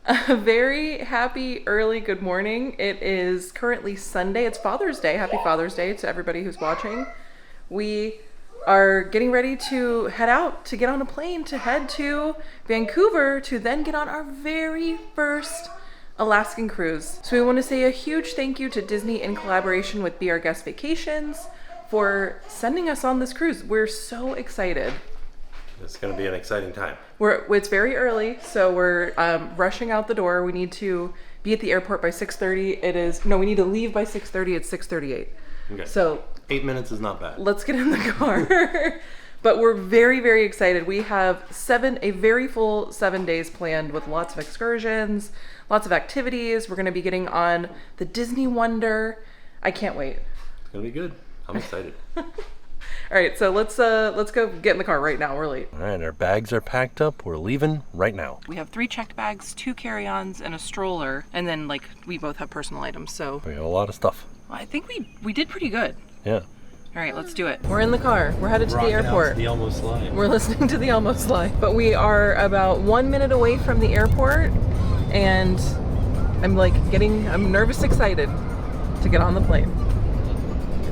A very happy early good morning. It is currently Sunday. It's Father's Day. Happy Father's Day to everybody who's watching. We are getting ready to head out to get on a plane to head to Vancouver to then get on our very first Alaskan cruise. So we want to say a huge thank you to Disney in collaboration with Be Our Guest Vacations for sending us on this cruise. We're so excited. It's going to be an exciting time. It's very early, so we're rushing out the door. We need to be at the airport by 6:30. We need to leave by 6:30. It's 6:38. Okay. So 8 minutes is not bad. Let's get in the car. But we're very, very excited. We have a very full 7 days planned with lots of excursions, lots of activities. We're going to be getting on the Disney Wonder. I can't wait. It's going to be good. I'm excited. All right, so let's go get in the car right now. We're late. All right, our bags are packed up. We're leaving right now. We have 3 checked bags, 2 carry-ons, and a stroller, and then we both have personal items. So we have a lot of stuff. I think we did pretty good. Yeah. All right, let's do it. We're in the car. We're headed to the airport. The Elmo slide. We're listening to the Elmo slide, but we are about 1 minute away from the airport, and I'm nervous, excited to get on the plane.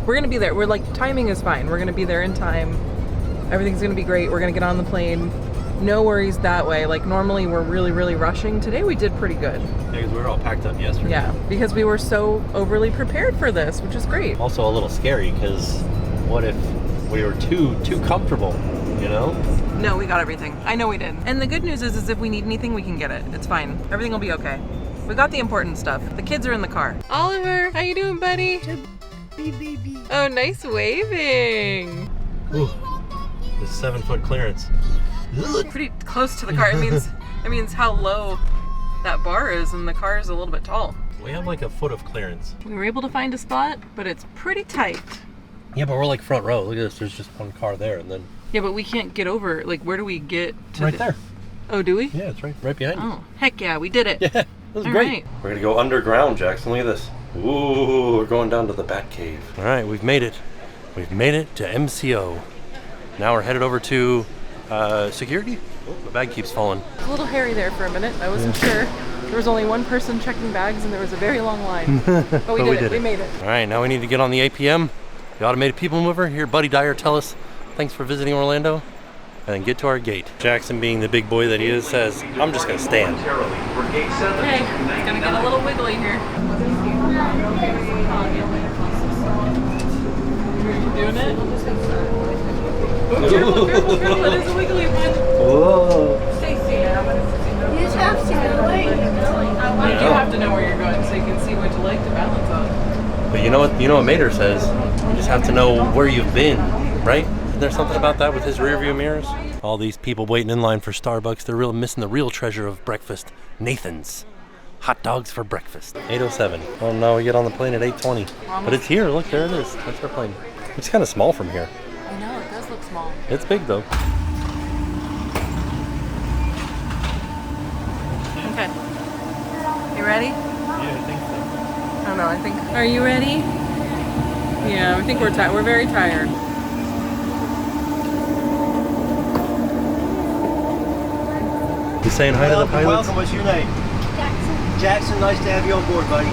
We're gonna be there. Timing is fine. We're gonna be there in time. Everything's gonna be great. We're gonna get on the plane. No worries that way. Normally we're really, really rushing. Today we did pretty good. Yeah, because we were all packed up yesterday. Yeah, because we were so overly prepared for this, which is great. Also a little scary because what if we were too comfortable, you know? No, we got everything. I know we did. And the good news is if we need anything, we can get it. It's fine. Everything will be okay. We got the important stuff. The kids are in the car. Oliver, how you doing, buddy? Baby. Oh, nice waving. Ooh, the 7-foot clearance. Pretty close to the car. It means how low that bar is, and the car is a little bit tall. We have a foot of clearance. We were able to find a spot, but it's pretty tight. Yeah, but we're front row. Look at this. There's just one car there, and then. Yeah, but we can't get over. Where do we get to? Right there. Oh, do we? Yeah, it's right behind you. Oh, heck yeah, we did it. Yeah, that was great. Right. We're gonna go underground, Jackson. Look at this. Ooh, we're going down to the Bat Cave. All right, we've made it. We've made it to MCO. Now we're headed over to security. Oh, the bag keeps falling. A little hairy there for a minute. I wasn't sure. There was only one person checking bags, and there was a very long line. But we did it. We made it. All right, now we need to get on the APM, the Automated People Mover. Hear Buddy Dyer tell us thanks for visiting Orlando, and then get to our gate. Jackson, being the big boy that he is, says, I'm just going to stand. Okay, it's going to get a little wiggly here. Doing it? Oh, careful, it is a wiggly one. Whoa. You just have to go away. You do have to know where you're going so you can see what you like to balance on. But you know what Mater says? You just have to know where you've been, right? Isn't there something about that with his rear view mirrors? All these people waiting in line for Starbucks, they're missing the real treasure of breakfast. Nathan's. Hot dogs for breakfast. 8:07. Oh no, we get on the plane at 8:20. But it's here, look, there it is. That's our plane. It's kind of small from here. I know, it does look small. It's big though. Okay. You ready? Yeah, I think so. I don't know, Are you ready? Yeah, I think we're tired. We're very tired. You saying hi to the pilots? Welcome. What's your name? Jackson. Jackson, nice to have you on board, buddy.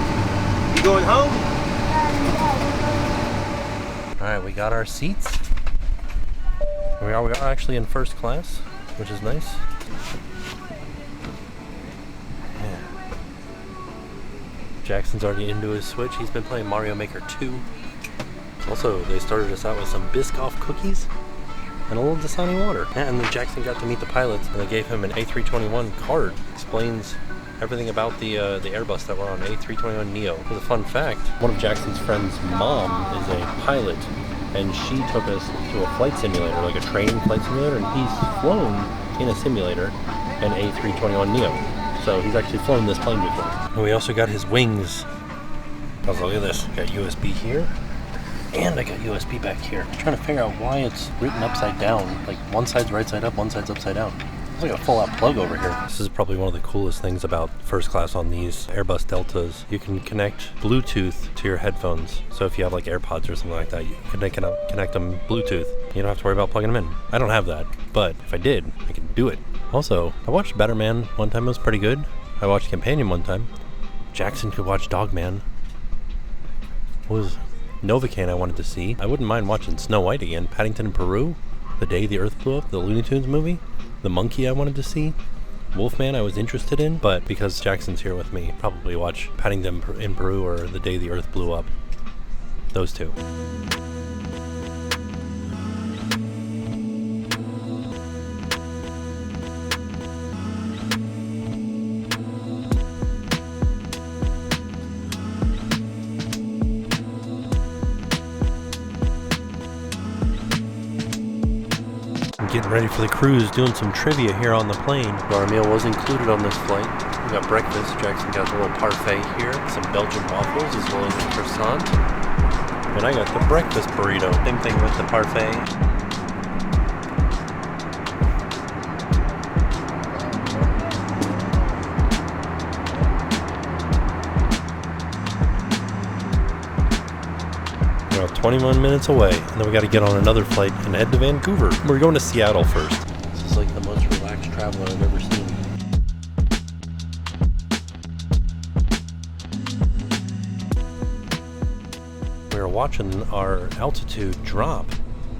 You going home? All right, we got our seats. We are actually in first class, which is nice. Yeah. Jackson's already into his Switch. He's been playing Mario Maker 2. Also, they started us out with some Biscoff cookies and a little Dasani water. Yeah, and then Jackson got to meet the pilots, and they gave him an A321 card. Explains everything about the Airbus that we're on, A321neo. As a fun fact, one of Jackson's friend's mom is a pilot, and she took us to a flight simulator, like a training flight simulator, and he's flown in a simulator an A321neo. So he's actually flown this plane before. And we also got his wings. Look at this. Got USB here. And I got USB back here. I'm trying to figure out why it's written upside down. Like one side's right side up, one side's upside down. It's like a full-out plug over here. This is probably one of the coolest things about first class on these Airbus Deltas. You can connect Bluetooth to your headphones. So if you have like AirPods or something like that, you can connect them Bluetooth. You don't have to worry about plugging them in. I don't have that, but if I did, I can do it. Also, I watched Better Man one time. It was pretty good. I watched Companion one time. Jackson could watch Dogman. What was Novocaine I wanted to see? I wouldn't mind watching Snow White again. Paddington in Peru, The Day the Earth Blew Up, the Looney Tunes movie. The Monkey I wanted to see. Wolfman I was interested in, but because Jackson's here with me, probably watch Paddington in Peru or The Day the Earth Blew Up. Those two. Getting ready for the cruise, doing some trivia here on the plane. Our meal was included on this flight. We got breakfast. Jackson got a little parfait here, some Belgian waffles as well as a croissant. And I got the breakfast burrito. Same thing with the parfait. We're 21 minutes away, and then we got to get on another flight and head to Vancouver. We're going to Seattle first. This is like the most relaxed traveler I've ever seen. We were watching our altitude drop,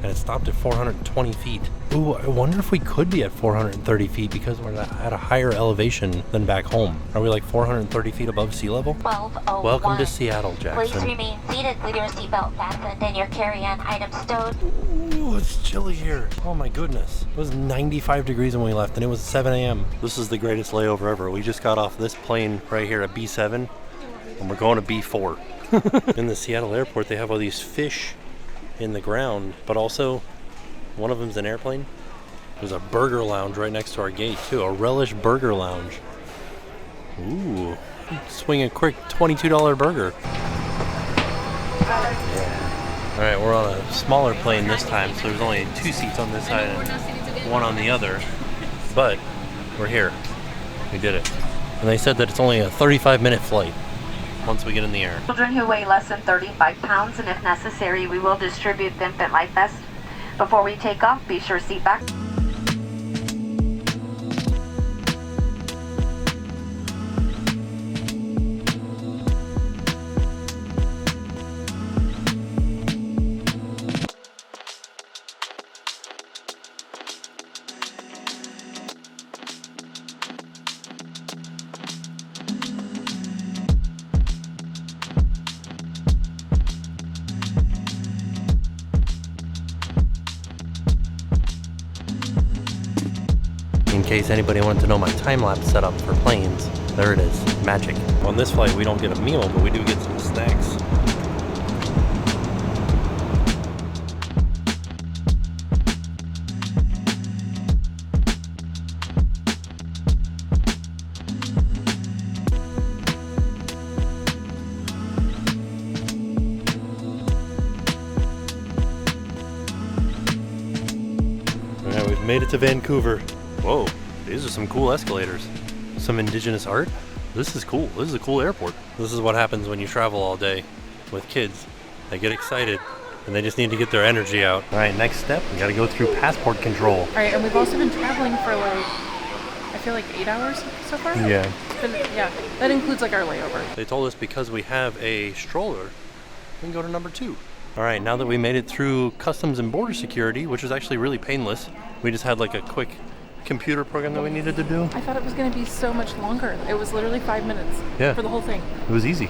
and it stopped at 420 feet. Ooh, I wonder if we could be at 430 feet because we're at a higher elevation than back home. Are we like 430 feet above sea level? 1201. Welcome to Seattle, Jackson. Please remain seated with your seatbelt fastened and your carry-on items stowed. Ooh, it's chilly here. Oh my goodness. It was 95 degrees when we left, and it was 7 a.m. This is the greatest layover ever. We just got off this plane right here at B7, and we're going to B4. In the Seattle airport, they have all these fish in the ground, but also one of them's an airplane. There's a burger lounge right next to our gate too, a Relish Burger Lounge. Ooh, swing a quick $22 burger. Yeah. All right, we're on a smaller plane this time, so there's only 2 seats on this side and 1 on the other, but we're here. We did it. And they said that it's only a 35-minute flight once we get in the air. Children who weigh less than 35 pounds, and if necessary, we will distribute the infant life vest. Before we take off, be sure seat back. In case anybody wanted to know my time-lapse setup for planes, there it is, magic. On this flight we don't get a meal, but we do get some snacks. Alright, we've made it to Vancouver. Whoa, these are some cool escalators. Some indigenous art. This is cool. This is a cool airport. This is what happens when you travel all day with kids. They get excited and they just need to get their energy out. All right, next step, we got to go through passport control. All right, and we've also been traveling for like, I feel like 8 hours so far. Yeah. Yeah, that includes like our layover. They told us because we have a stroller, we can go to number 2. All right, now that we made it through customs and border security, which was actually really painless, we just had like a quick computer program that we needed to do. I thought it was going to be so much longer. It was literally 5 minutes for the whole thing. It was easy.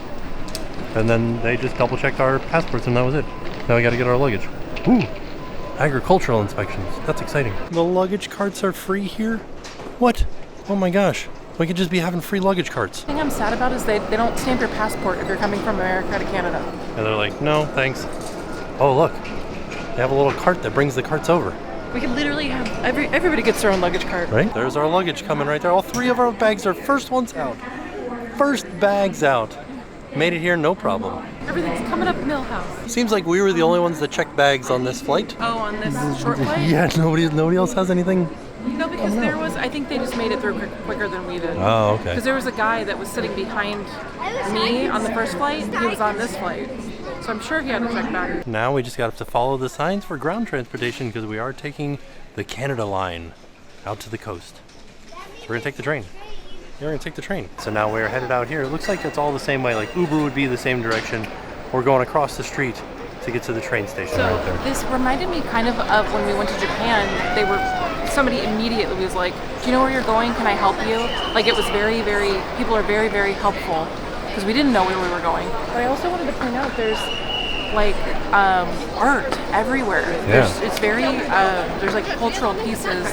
And then they just double checked our passports and that was it. Now we got to get our luggage. Ooh, agricultural inspections. That's exciting. The luggage carts are free here? What? Oh my gosh. We could just be having free luggage carts. The thing I'm sad about is they don't stamp your passport if you're coming from America to Canada. And they're like, no, thanks. Oh, look. They have a little cart that brings the carts over. We could literally have, everybody gets their own luggage cart. Right? There's our luggage coming right there. All 3 of our bags are first ones out. First bags out. Made it here, no problem. Everything's coming up Millhouse. Seems like we were the only ones that checked bags on this flight. Oh, on this short flight? Yeah, nobody else has anything. No, because there was, I think they just made it through quicker than we did. Oh, okay. Because there was a guy that was sitting behind me on the first flight. He was on this flight. So I'm sure he had to check back. Now we just got to follow the signs for ground transportation because we are taking the Canada line out to the coast. So we're going to take the train. You're gonna take the train. So now we're headed out here. It looks like it's all the same way. Like Uber would be the same direction. We're going across the street to get to the train station So right there. this reminded me kind of when we went to Japan. Somebody immediately was like, "Do you know where you're going? Can I help you?" Like it was people are very, very helpful because we didn't know where we were going. But I also wanted to point out there's like art everywhere. It's very there's like cultural pieces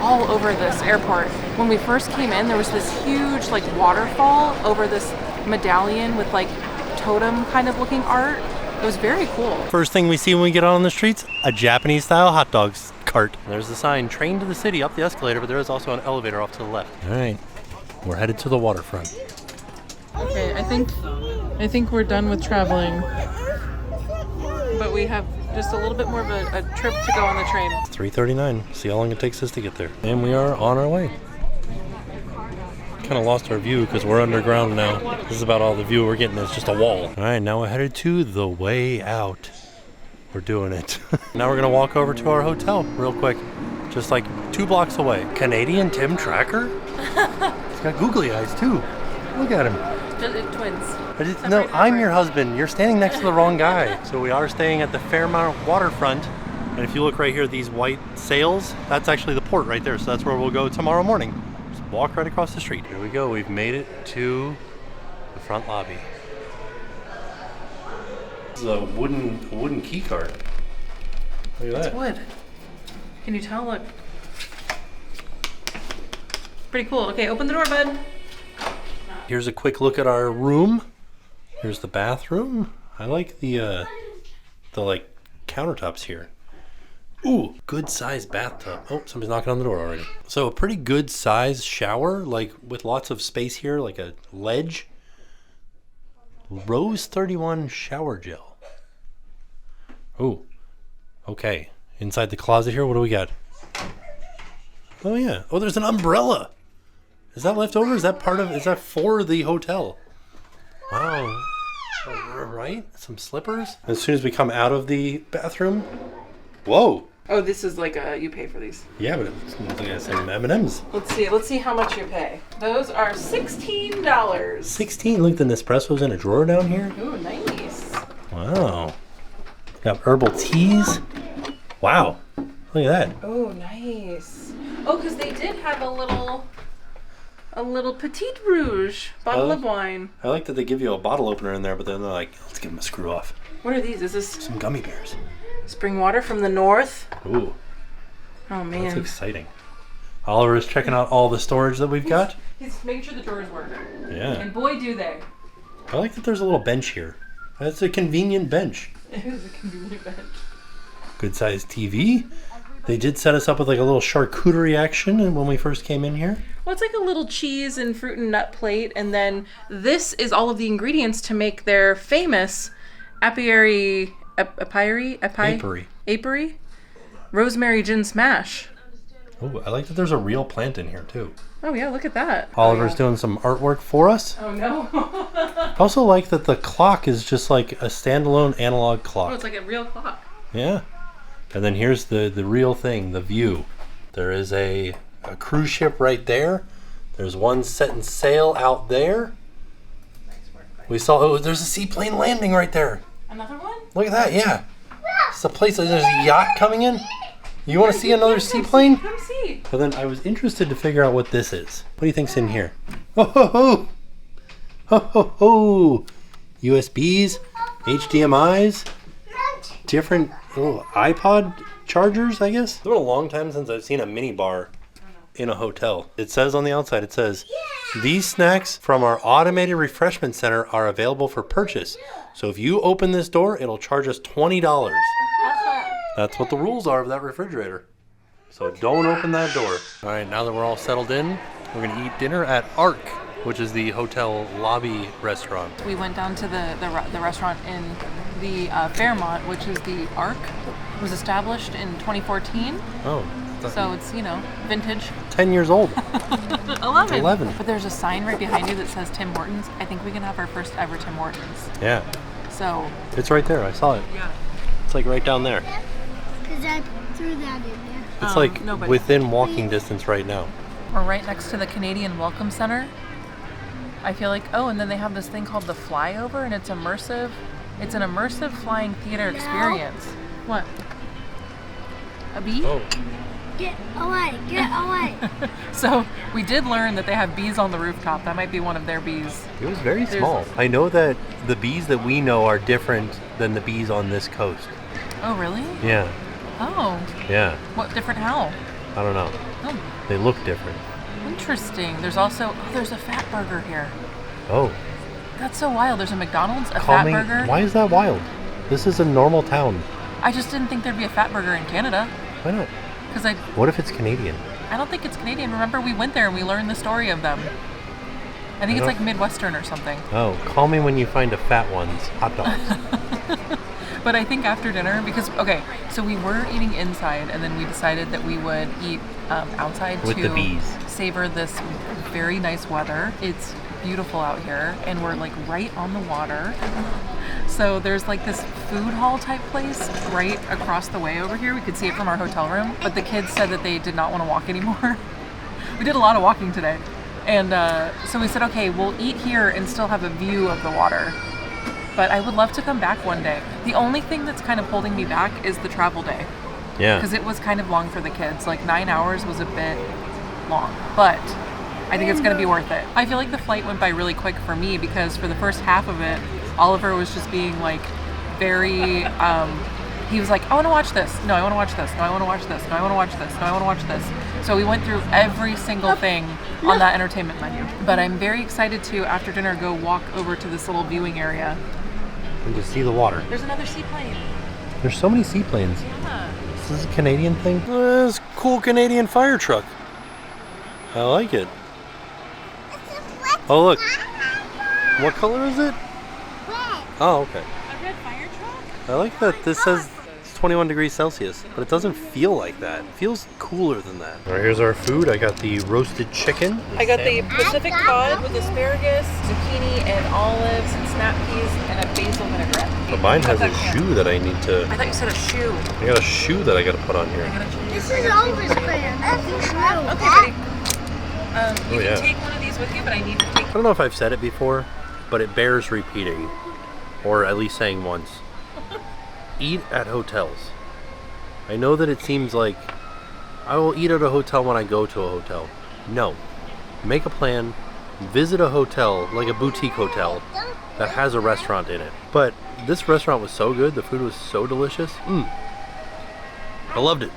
all over this airport. When we first came in, there was this huge like waterfall over this medallion with like totem kind of looking art. It was very cool. First thing we see when we get out on the streets, a Japanese style hot dogs cart. There's the sign, train to the city, up the escalator, but there is also an elevator off to the left. All right, we're headed to the waterfront. Okay, I think we're done with traveling. But we have just a little bit more of a trip to go on the train. It's 3:39. See how long it takes us to get there. And we are on our way. Kind of lost our view because we're underground now. This is about all the view we're getting. It's just a wall. All right, now we're headed to the way out. We're doing it. Now we're gonna walk over to our hotel real quick, just like 2 blocks away. Canadian TheTimTracker? He's got googly eyes too. Look at him. Twins. No, I'm your husband. You're standing next to the wrong guy. So we are staying at the Fairmont waterfront. And if you look right here, these white sails, that's actually the port right there. So that's where we'll go tomorrow morning. Just walk right across the street. Here we go. We've made it to the front lobby. This is a wooden key card. Look at that. Wood. Can you tell? Look. Pretty cool. Okay, open the door, bud. Here's a quick look at our room. Here's the bathroom. I like the like countertops here. Ooh, good sized bathtub. Oh, somebody's knocking on the door already. So a pretty good sized shower, like with lots of space here, like a ledge. Rose 31 shower gel. Ooh, okay. Inside the closet here, what do we got? Oh yeah. Oh, there's an umbrella. Is that left over? Is that for the hotel? Wow. Right? Some slippers. As soon as we come out of the bathroom. Whoa. Oh, this is like you pay for these. Yeah, but it's like some M&Ms. Let's see how much you pay. Those are $16. 16. Look, the Nespresso's in a drawer down here. Ooh, nice. Wow. Got herbal teas. Wow. Look at that. Oh, nice. Oh, because they did have a little Petite Rouge bottle of wine. I like that they give you a bottle opener in there, but then they're like, let's give them a screw off. What are these? Is this Some gummy bears. spring water from the north? Ooh, Oh, man. that's exciting. Oliver is checking out all the storage that we've got. He's making sure the drawers work. Yeah. And boy, do they. I like that there's a little bench here. That's a convenient bench. It is a convenient bench. Good sized TV. They did set us up with like a little charcuterie action when we first came in here. Well, it's like a little cheese and fruit and nut plate, and then this is all of the ingredients to make their famous apiary rosemary gin smash. Oh, I like that there's a real plant in here too. Oh yeah, look at that. Oliver's doing some artwork for us. Oh no. I also like that the clock is just like a standalone analog Oh, clock. it's like a real clock. Yeah. And then here's the real thing, the view. There is a cruise ship right there. There's one setting sail out there. We saw, there's a seaplane landing right there. Another one? Look at that, yeah. It's a place, there's a yacht coming in. You want to see another seaplane? Come see. But then I was interested to figure out what this is. What do you think's in here? Ho ho ho! Ho ho ho! USBs, HDMI's, different little iPod chargers, I guess. It's been a long time since I've seen a mini bar in a hotel. It says on the outside, it says, these snacks from our automated refreshment center are available for purchase. So if you open this door, it'll charge us $20. That's what the rules are of that refrigerator. So don't open that door. All right, now that we're all settled in, we're gonna eat dinner at Ark, which is the hotel lobby restaurant. We went down to the restaurant in the Fairmont, which is the Ark. It was established in 2014. Oh. So it's, vintage. 10 years old. 11. 11. But there's a sign right behind you that says Tim Hortons. I think we can have our first ever Tim Hortons. Yeah. So. It's right there. I saw it. Yeah. It's like right down there. Because I threw that in there. It's like within walking distance right now. We're right next to the Canadian Welcome Center. I feel like, oh, and then they have this thing called the flyover, and it's immersive. It's an immersive flying theater experience. What? A bee? Oh. Get away! Get away! So we did learn that they have bees on the rooftop. That might be one of their bees. It was very small. I know that the bees that we know are different than the bees on this coast. Oh, really? Yeah. Oh. Yeah. What different how? I don't know. Oh, They look different. interesting. There's also, there's a fat burger here. Oh. That's so wild. There's a McDonald's, a Call fat me. burger. Why is that wild? This is a normal town. I just didn't think there'd be a fat burger in Canada. Why not? Because What if it's Canadian? I don't think it's Canadian. Remember, we went there and we learned the story of them. I think it's like Midwestern or something. Oh, call me when you find a fat one's hot dogs. But I think after dinner, because, okay, so we were eating inside and then we decided that we would eat outside With to the bees. savor this very nice weather. It's beautiful out here and we're like right on the water. So there's like this food hall type place right across the way over here. We could see it from our hotel room, but the kids said that they did not want to walk anymore. We did a lot of walking today. And so we said, okay, we'll eat here and still have a view of the water. But I would love to come back one day. The only thing that's kind of holding me back is the travel day. Yeah. Because it was kind of long for the kids. Like 9 hours was a bit long. But I think it's going to be worth it. I feel like the flight went by really quick for me because for the first half of it, Oliver was just being like very, he was like, I want to watch this. No, I want to watch this. No, I want to watch this. No, I want to watch this. No, I want to watch this. So we went through every single thing on that entertainment menu. But I'm very excited to, after dinner, go walk over to this little viewing area. And to see the water. There's another seaplane. There's so many seaplanes. Yeah. This is a Canadian thing? This cool Canadian fire truck. I like it. Oh, look. What color is it? Red. Oh, okay. A red fire truck? I like that this says it's 21 degrees Celsius, but it doesn't feel like that. It feels cooler than that. All right, here's our food. I got the roasted chicken. I got the Pacific cod with asparagus, zucchini, and olives, and snap peas, and a basil vinaigrette. But mine has a shoe that I need to... I thought you said a shoe. I got a shoe that I got to put on here. This is Oliver's brand. Okay, buddy. You yeah. can take one of these with you, but I need to take... I don't know if I've said it before, but it bears repeating, or at least saying once. Eat at hotels. I know that it seems like I will eat at a hotel when I go to a hotel. No. Make a plan, visit a hotel, like a boutique hotel, that has a restaurant in it. But this restaurant was so good, the food was so delicious. I loved it.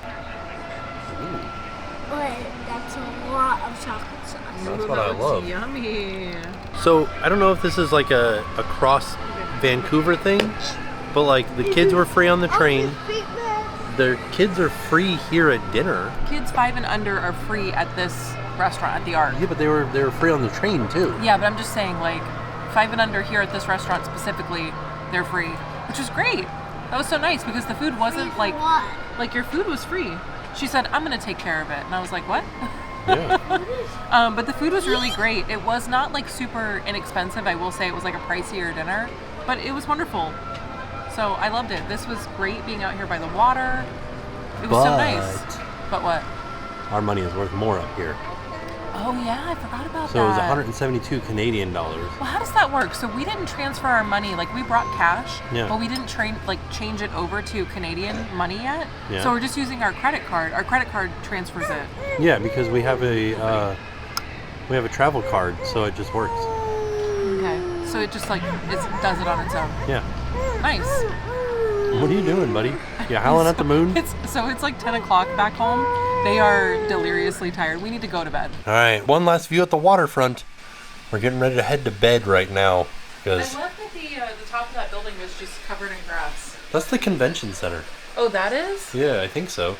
But that's a lot of chocolate sauce. That's what I love. Yummy. So, I don't know if this is like a cross Vancouver thing, but like the kids were free on the train. Their kids are free here at dinner. Kids 5 and under are free at this restaurant, at the Ark. Yeah, but they were free on the train too. Yeah, but I'm just saying, like, 5 and under here at this restaurant specifically, they're free, which is great. That was so nice because the food wasn't like your food was free. She said, I'm gonna take care of it. And I was like, what? Yeah. But the food was really great. It was not like super inexpensive. I will say it was like a pricier dinner, but it was wonderful. So I loved it. This was great being out here by the water. It was so nice. But what? Our money is worth more up here. Oh yeah, I forgot about So that. it was 172 Canadian dollars. Well, how does that work? So we didn't transfer our money, like we brought cash, Yeah. but we didn't change it over to Canadian money yet. Yeah. So we're just using our credit card. Our credit card transfers it. Yeah, because we have a travel card, so it just works. Okay. So it just it does it on its own. Yeah. Nice. What are you doing, buddy? You howling at the moon? It's like 10 o'clock back home. They are deliriously tired. We need to go to bed. All right, one last view at the waterfront. We're getting ready to head to bed right now I because love that the top of that building was just covered in grass. that's the convention center. Oh, that is? Yeah, I think so.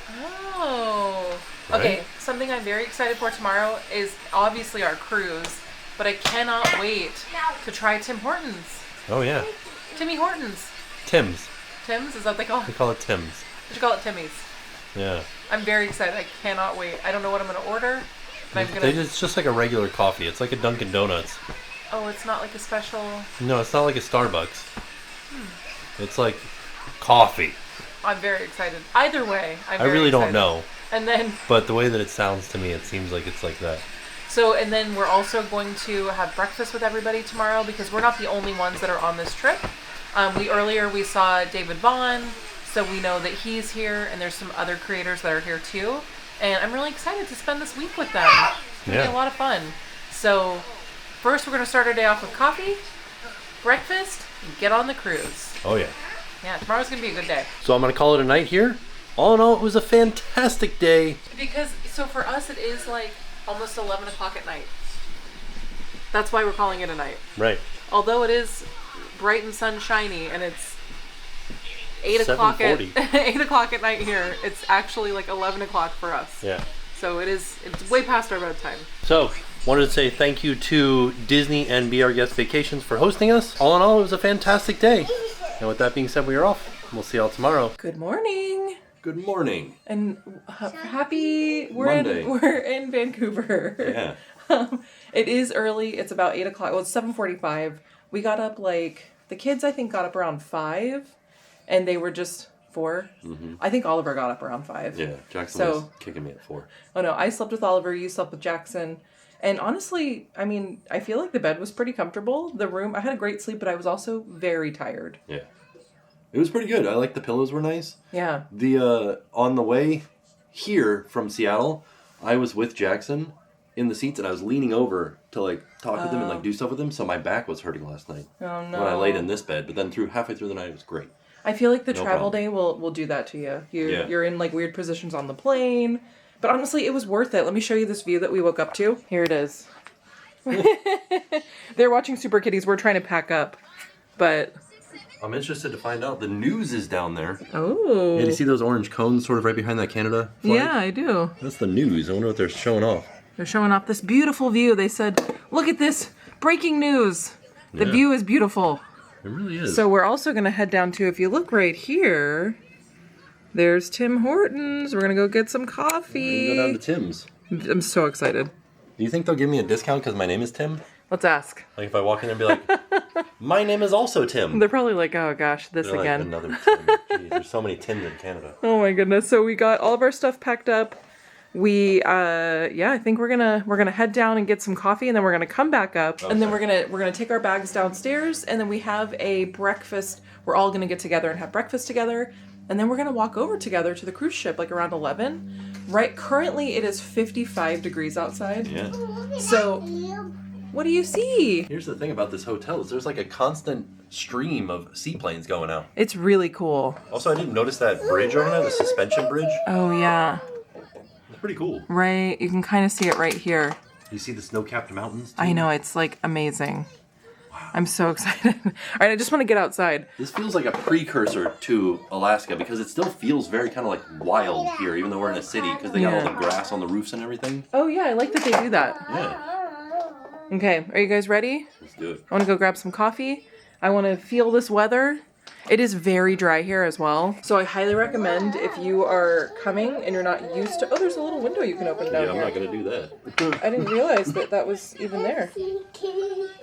Oh. Right? Okay, something I'm very excited for tomorrow is obviously our cruise, but I cannot wait to try Tim Hortons. Oh yeah, Timmy Hortons. Tim's. Tim's? Is that what they call They it? call it Tim's. We should call it Timmy's. Yeah. I'm very excited. I cannot wait. I don't know what I'm going to order. But I'm gonna... It's just like a regular coffee. It's like a Dunkin' Donuts. Oh, it's not like a special... No, it's not like a Starbucks. It's like coffee. I'm very excited. Either way, I'm I very really excited. don't know, And then... but the way that it sounds to me, it seems like it's like that. So, and then we're also going to have breakfast with everybody tomorrow because we're not the only ones that are on this trip. Earlier we saw David Vaughn, so we know that he's here, and there's some other creators that are here too. And I'm really excited to spend this week with them. It's going to be a lot of fun. So, first we're going to start our day off with coffee, breakfast, and get on the cruise. Oh yeah. Yeah, tomorrow's going to be a good day. So I'm going to call it a night here. All in all, it was a fantastic day. Because, so for us it is like almost 11 o'clock at night. That's why we're calling it a night. Right. Although it is bright and sunshiny and it's 8 o'clock at 8 o'clock at night here, it's actually like 11 o'clock for us. Yeah. So it's way past our bedtime. So, wanted to say thank you to Disney and Be Our Guest Vacations for hosting us. All in all, it was a fantastic day. And with that being said, we are off. We'll see y'all tomorrow. Good morning. Good morning. And happy Monday. We're in Vancouver. Yeah. It is early. It's about 8 o'clock. Well, it's 7:45. We got up the kids I think got up around 5, and they were just 4. Mm-hmm. I think Oliver got up around 5. Yeah, Jackson was kicking me at 4. Oh no, I slept with Oliver. You slept with Jackson. And honestly, I mean, I feel like the bed was pretty comfortable. The room, I had a great sleep, but I was also very tired. Yeah. It was pretty good. I like the pillows were nice. Yeah. On the way here from Seattle, I was with Jackson in the seats and I was leaning over to like talk with him and like do stuff with him, so my back was hurting last night. Oh no. When I laid in this bed, but then halfway through the night it was great. I feel like the travel day will do that to you. You're in like weird positions on the plane. But honestly, it was worth it. Let me show you this view that we woke up to. Here it is. They're watching Super Kitties. We're trying to pack up. But I'm interested to find out. The news is down there. oh. Yeah, do you see those orange cones sort of right behind that Canada flag? Yeah, I do. That's the news. I wonder what they're showing off. They're showing off this beautiful view. They said, look at this. Breaking news. The Yeah. view is beautiful. It really is. So we're also going to head down to, if you look right here, there's Tim Hortons. We're going to go get some coffee. Go down to Tim's. I'm so excited. Do you think they'll give me a discount because my name is Tim? Let's ask. Like if I walk in and be like, my name is also Tim. They're probably like, oh gosh, this They're again. like, another Tim. Jeez, there's so many Tims in Canada. Oh my goodness. So we got all of our stuff packed up. We I think we're gonna head down and get some coffee, and then we're gonna come back up, and then we're gonna take our bags downstairs, and then we have a breakfast. We're all gonna get together and have breakfast together, and then we're gonna walk over together to the cruise ship like around 11. Right, currently it is 55 degrees outside. Yeah. So what do you see? Here's the thing about this hotel is there's like a constant stream of seaplanes going out. It's really cool. Also, I didn't notice that bridge over there, the suspension bridge. Oh yeah. It's pretty cool. Right, you can kind of see it right here. You see the snow-capped mountains too? I know, it's like amazing. Wow. I'm so excited. All right, I just want to get outside. This feels like a precursor to Alaska because it still feels very kind of like wild here, even though we're in a city, because they got all the grass on the roofs and everything. Oh yeah, I like that they do that. Yeah. Okay, are you guys ready? Let's do it. I want to go grab some coffee. I want to feel this weather. It is very dry here as well. So I highly recommend if you are coming and you're not used to... Oh, there's a little window you can open down Yeah, I'm here. not going to do that. I didn't realize that was even there.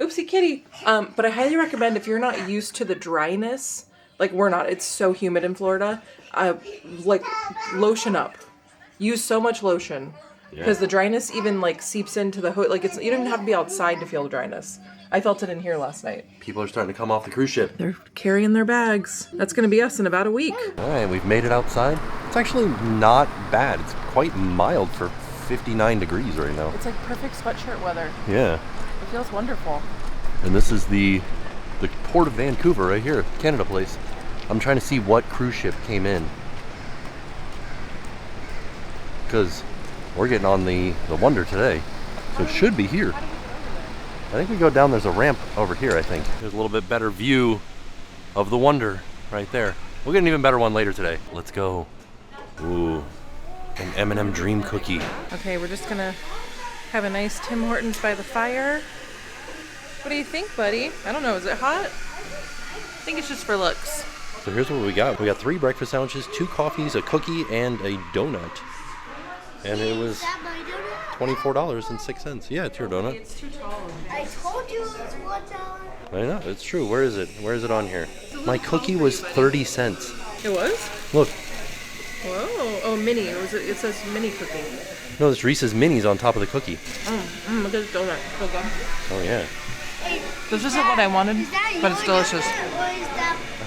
Oopsie kitty. But I highly recommend if you're not used to the dryness, like we're not, it's so humid in Florida, like lotion up. Use so much lotion. Because the dryness even like seeps into the hood. Like you don't even have to be outside to feel the dryness. I felt it in here last night. People are starting to come off the cruise ship. They're carrying their bags. That's going to be us in about a week. All right, we've made it outside. It's actually not bad. It's quite mild for 59 degrees right now. It's like perfect sweatshirt weather. Yeah. It feels wonderful. And this is the port of Vancouver right here, Canada Place. I'm trying to see what cruise ship came in. Because we're getting on the Wonder today. So it should be here. I think we go down, there's a ramp over here, I think. There's a little bit better view of the Wonder right there. We'll get an even better one later today. Let's go. Ooh, an M&M Dream Cookie. Okay, we're just gonna have a nice Tim Hortons by the fire. What do you think, buddy? I don't know, is it hot? I think it's just for looks. So here's what we got. We got 3 breakfast sandwiches, 2 coffees, a cookie, and a donut. And it was $24.06. Yeah, it's your donut. It's too tall. I told you it was $1. I know, it's true. Where is it? Where is it on here? My cookie was 30 cents. It was? Look, Whoa. Oh, mini. It says mini cookie. No, it's Reese's Minis on top of the cookie. Look at this donut. So good. Oh yeah. This isn't what I wanted, but it's delicious.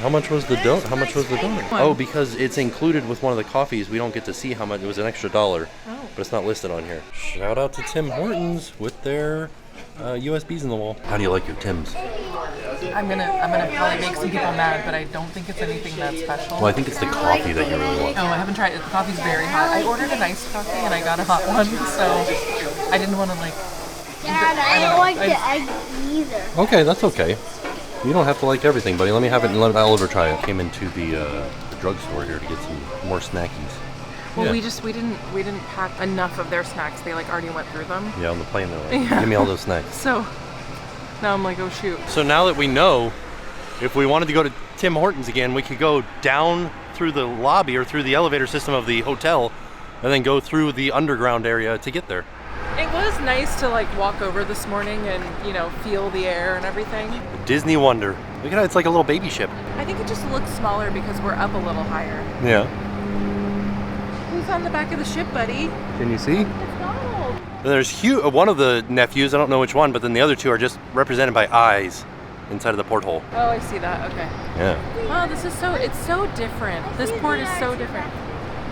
How much was the donut? How much was the donut? Oh, because it's included with one of the coffees. We don't get to see how much. It was an extra $1, but it's not listed on here. Shout out to Tim Hortons with their USBs in the wall. How do you like your Tims? I'm gonna probably make some people mad, but I don't think it's anything that special. Well, I think it's the coffee that you really want. Oh, I haven't tried it. The coffee's very hot. I ordered an iced coffee and I got a hot one, so I didn't want to like. Dad, I don't like the egg either. Okay, that's okay. You don't have to like everything, buddy. Let me have it and let Oliver try it. Came into the drugstore here to get some more snackies. Well, we didn't pack enough of their snacks. They like already went through them. Yeah, on the plane they're like, give me all those snacks. So now I'm like, oh shoot. So now that we know, if we wanted to go to Tim Hortons again, we could go down through the lobby or through the elevator system of the hotel, and then go through the underground area to get there. It was nice to like walk over this morning and feel the air and everything. Disney Wonder. Look at it, it's like a little baby ship. I think it just looks smaller because we're up a little higher. Yeah. Who's on the back of the ship, buddy? Can you see? It's Donald. There's one of the nephews, I don't know which one, but then the other two are just represented by eyes inside of the porthole. Oh, I see that. Okay. Yeah. Wow, it's so different. This port is so different.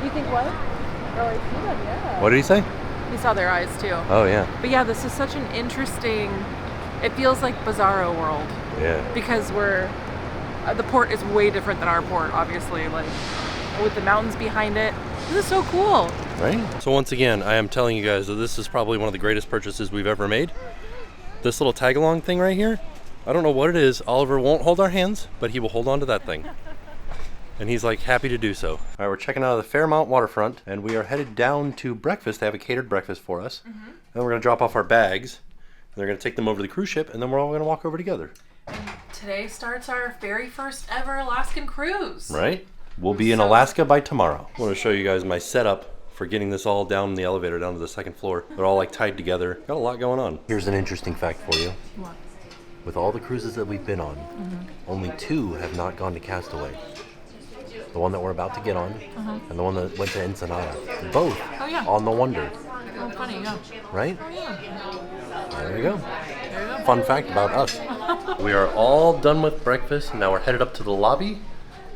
You think what? Oh, I see them, yeah. What did he say? He saw their eyes too. Oh, yeah. But yeah, this is such an interesting, it feels like Bizarro World. Yeah. Because the port is way different than our port, obviously, like with the mountains behind it. This is so cool. Right? So once again, I am telling you guys that this is probably one of the greatest purchases we've ever made. This little tag-along thing right here, I don't know what it is. Oliver won't hold our hands, but he will hold on to that thing. And he's like happy to do so. All right, we're checking out of the Fairmount waterfront, and we are headed down to breakfast. They have a catered breakfast for us. Then we're gonna drop off our bags, and they're gonna take them over to the cruise ship, and then we're all gonna walk over together. Today starts our very first ever Alaskan cruise. Right? We'll be in Alaska by tomorrow. I want to show you guys my setup for getting this all down the elevator down to the second floor. They're all like tied together. Got a lot going on. Here's an interesting fact for you. What? With all the cruises that we've been on, only 2 have not gone to Castaway. The one that we're about to get on, and the one that went to Ensenada. Both on the Wonder. Oh, funny, yeah. Right? Oh, yeah. There you go. Fun fact about us. We are all done with breakfast. Now we're headed up to the lobby,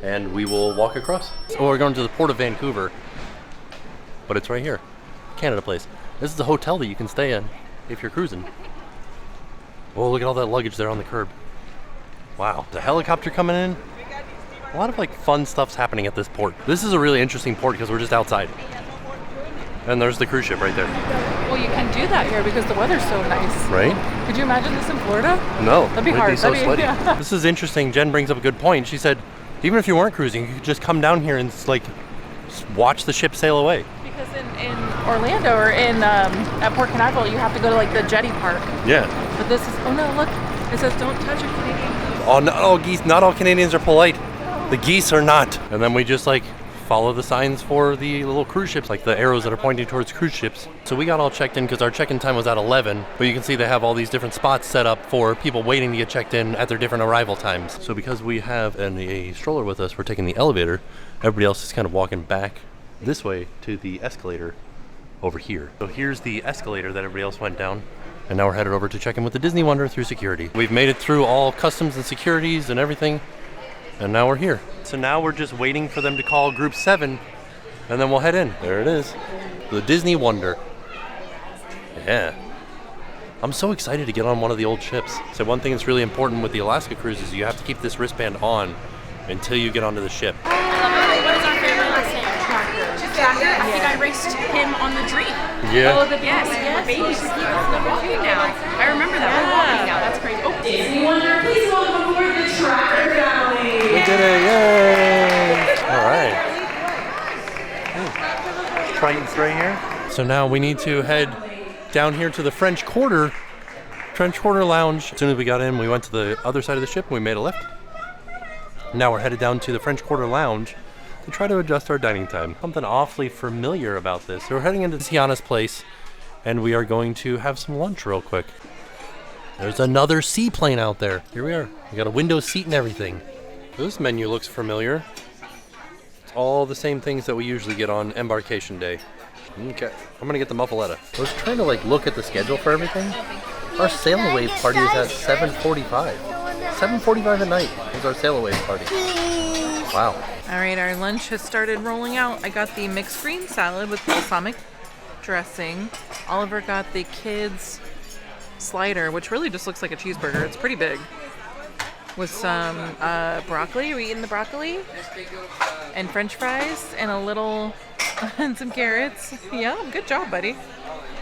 and we will walk across. So we're going to the Port of Vancouver, but it's right here. Canada Place. This is the hotel that you can stay in if you're cruising. Oh, look at all that luggage there on the curb. Wow. The helicopter coming in. A lot of like fun stuff's happening at this port. This is a really interesting port because we're just outside. And there's the cruise ship right there. Well, you can do that here because the weather's so nice. Right? Could you imagine this in Florida? No. That'd be It'd hard. be so sweaty. Yeah. This is interesting. Jen brings up a good point. She said, even if you weren't cruising, you could just come down here and like watch the ship sail away. Because in Orlando or at Port Canaveral, you have to go to like the jetty park. Yeah. But this is, oh no, look, it says don't touch a Canadian geese. Oh, not all geese. Not all Canadians are polite. The geese are not. And then we just like follow the signs for the little cruise ships, like the arrows that are pointing towards cruise ships. So we got all checked in because our check-in time was at 11, but you can see they have all these different spots set up for people waiting to get checked in at their different arrival times. So because we have a stroller with us, we're taking the elevator. Everybody else is kind of walking back this way to the escalator over here. So here's the escalator that everybody else went down. And now we're headed over to check in with the Disney Wonder through security. We've made it through all customs and securities and everything. And now we're here. So now we're just waiting for them to call group 7, and then we'll head in. There it is. The Disney Wonder. Yeah. I'm so excited to get on one of the old ships. So one thing that's really important with the Alaska Cruise is you have to keep this wristband on until you get onto the ship. What is our favorite last name? Tracker. I think I raced him on the dream. Yeah. Oh, yes, babies. He was number 2 now. I remember that. We're walking now. That's crazy. Oh, Disney Wonder, please welcome aboard the Tracker family. We did it, yay! All right. Triton's right here. So now we need to head down here to the French Quarter Lounge. As soon as we got in, we went to the other side of the ship and we made a left. Now we're headed down to the French Quarter Lounge to try to adjust our dining time. Something awfully familiar about this. So we're heading into Tiana's place and we are going to have some lunch real quick. There's another seaplane out there. Here we are. We got a window seat and everything. This menu looks familiar. It's all the same things that we usually get on Embarkation Day. Okay, I'm gonna get the muffaletta. I was trying to like look at the schedule for everything. Our sail away party is at 7:45. 7:45 at night is our sail away party. Wow. All right, our lunch has started rolling out. I got the mixed green salad with balsamic dressing. Oliver got the kids slider, which really just looks like a cheeseburger. It's pretty big. With some broccoli. Are we eating the broccoli? And French fries and a little, and some carrots. Yeah, good job, buddy.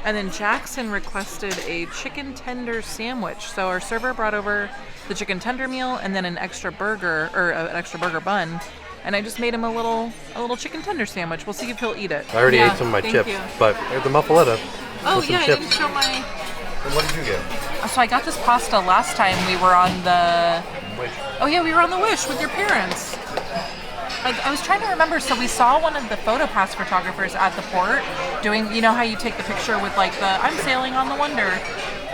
And then Jackson requested a chicken tender sandwich. So our server brought over the chicken tender meal and then an extra burger, or an extra burger bun. And I just made him a little chicken tender sandwich. We'll see if he'll eat it. I already ate some of my chips, but I had the muffaletta. Oh with some yeah, I chips. didn't show my. And what did you get? So I got this pasta last time we were on the. Wish. Oh yeah, we were on the Wish with your parents. I was trying to remember. So we saw one of the PhotoPass photographers at the port doing. You know how you take the picture with like the I'm sailing on the Wonder,